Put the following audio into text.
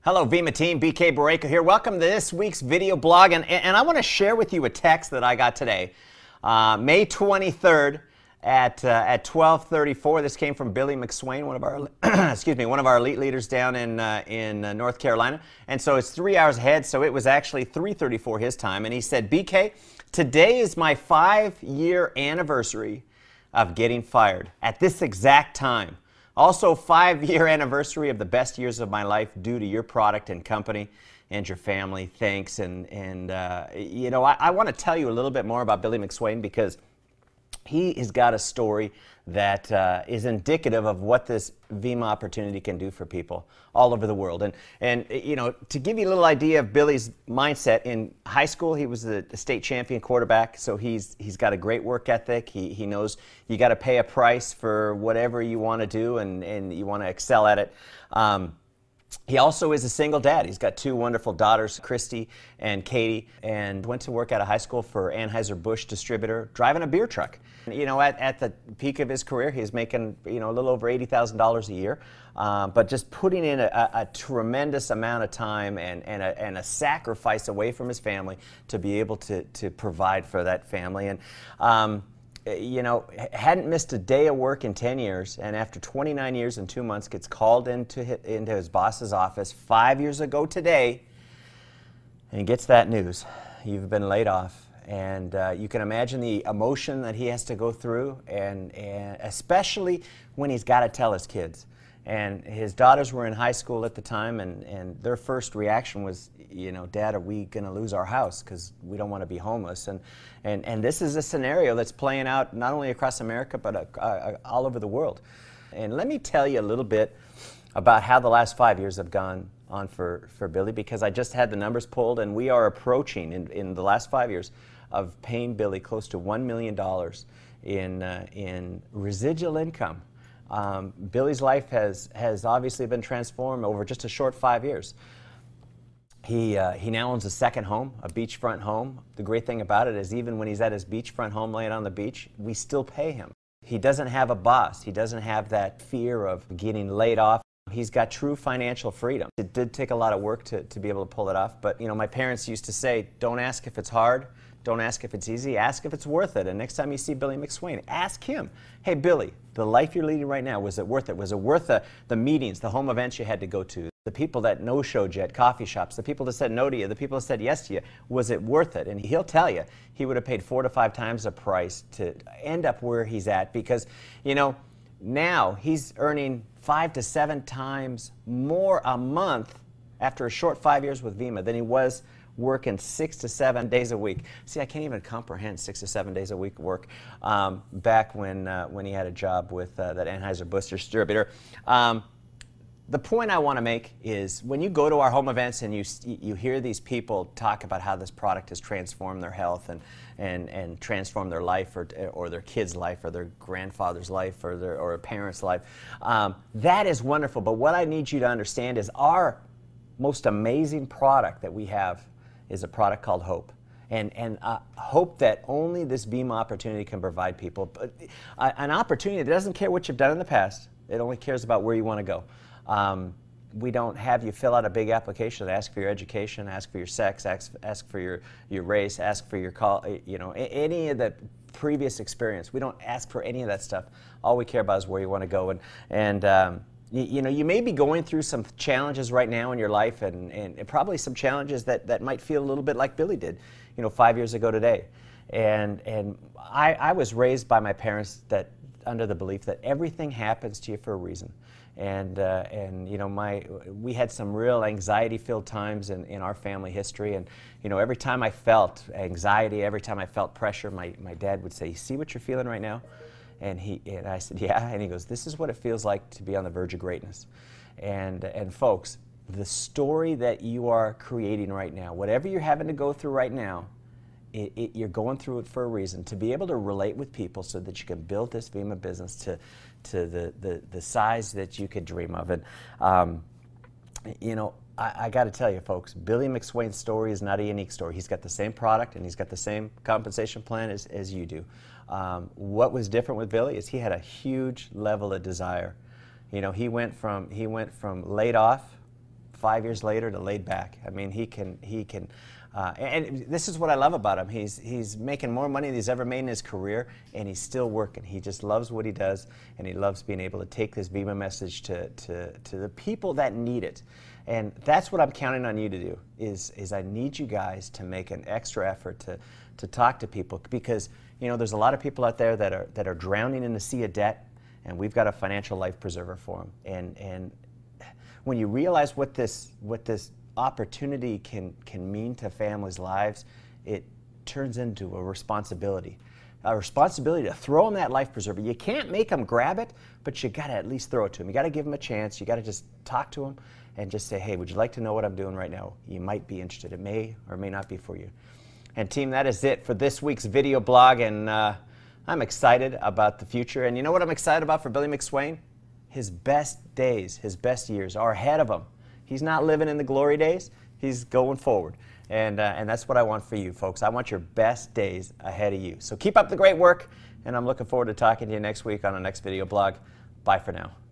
Hello, Vemma team. BK Barreca here. Welcome to this week's video blog, and I want to share with you a text that I got today, May 23rd at 12:34. This came from Billy McSwain, one of our one of our elite leaders down in North Carolina, and so it's 3 hours ahead. So it was actually 3:34 his time, and he said, "BK, today is my 5-year anniversary of getting fired at this exact time. Also, 5-year anniversary of the best years of my life due to your product and company and your family. Thanks." And you know, I want to tell you a little bit more about Billy McSwain because he has got a story that is indicative of what this Vemma opportunity can do for people all over the world. And you know, to give you a little idea of Billy's mindset, in high school he was the state champion quarterback, so he's got a great work ethic. He knows you got to pay a price for whatever you want to do, and you want to excel at it. He also is a single dad. He's got 2 wonderful daughters, Christy and Katie, and went to work at a high school for Anheuser-Busch distributor, driving a beer truck. You know, at the peak of his career, he was making, you know, a little over $80,000 a year, but just putting in a tremendous amount of time and a sacrifice away from his family to be able to provide for that family. And you know, hadn't missed a day of work in 10 years, and after 29 years and 2 months gets called into his boss's office 5 years ago today, and he gets that news: you've been laid off. And you can imagine the emotion that he has to go through, and especially when he's got to tell his kids. And his daughters were in high school at the time, and their first reaction was, you know, "Dad, are we going to lose our house? Because we don't want to be homeless." And this is a scenario that's playing out not only across America, but all over the world. And let me tell you a little bit about how the last 5 years have gone on for Billy, because I just had the numbers pulled, and we are approaching, in the last 5 years, of paying Billy close to $1 million in residual income. Billy's life has obviously been transformed over just a short 5 years. He now owns a second home, a beachfront home. The great thing about it is, even when he's at his beachfront home laying on the beach, we still pay him. He doesn't have a boss. He doesn't have that fear of getting laid off. He's got true financial freedom. It did take a lot of work to be able to pull it off, but you know, my parents used to say, don't ask if it's hard, don't ask if it's easy, ask if it's worth it. And next time you see Billy McSwain, ask him, "Hey Billy, the life you're leading right now, was it worth it? Was it worth the meetings, the home events you had to go to, the people that no-showed you at coffee shops, the people that said no to you, the people that said yes to you, was it worth it?" And he'll tell you he would have paid 4 to 5 times the price to end up where he's at, because, you know, now he's earning 5 to 7 times more a month after a short 5 years with Vemma than he was working 6 to 7 days a week. See, I can't even comprehend 6 to 7 days a week work back when he had a job with that Anheuser-Busch distributor. The point I want to make is, when you go to our home events and you hear these people talk about how this product has transformed their health and transformed their life, or their kid's life, or their grandfather's life, or a parent's life, that is wonderful. But what I need you to understand is, our most amazing product that we have is a product called hope. And hope that only this Vemma opportunity can provide people. But an opportunity that doesn't care what you've done in the past. It only cares about where you want to go. We don't have you fill out a big application that asks for your education, ask for your sex, ask for your race, ask for your you know, any of the previous experience. We don't ask for any of that stuff. All we care about is where you want to go. And you know, you may be going through some challenges right now in your life, and probably some challenges that might feel a little bit like Billy did, you know, 5 years ago today. And I was raised by my parents under the belief that everything happens to you for a reason. And you know, we had some real anxiety-filled times in our family history, and you know, every time I felt anxiety, every time I felt pressure, my dad would say, "You see what you're feeling right now?" And I said, "Yeah." And he goes, "This is what it feels like to be on the verge of greatness." And folks, the story that you are creating right now, whatever you're having to go through right now, you're going through it for a reason, to be able to relate with people so that you can build this Vemma business to the size that you could dream of. And you know, I got to tell you, folks, Billy McSwain's story is not a unique story. He's got the same product, and he's got the same compensation plan as you do. What was different with Billy is he had a huge level of desire. You know, he went from laid off 5 years later to laid back. I mean, he can, and this is what I love about him. He's making more money than he's ever made in his career, and he's still working. He just loves what he does, and he loves being able to take this Vemma message to the people that need it. And that's what I'm counting on you to do, is I need you guys to make an extra effort to talk to people, because you know there's a lot of people out there that are drowning in the sea of debt, and we've got a financial life preserver for them. And when you realize what this opportunity can mean to families' lives, it turns into a responsibility to throw them that life preserver. You can't make them grab it, but you got to at least throw it to them. You got to give them a chance. You got to just talk to them and just say, hey, would you like to know what I'm doing right now? You might be interested. It may or may not be for you. And team, that is it for this week's video blog, and I'm excited about the future. And you know what I'm excited about for Billy McSwain? His best days, his best years are ahead of him. He's not living in the glory days. He's going forward. And that's what I want for you, folks. I want your best days ahead of you. So keep up the great work, and I'm looking forward to talking to you next week on the next video blog. Bye for now.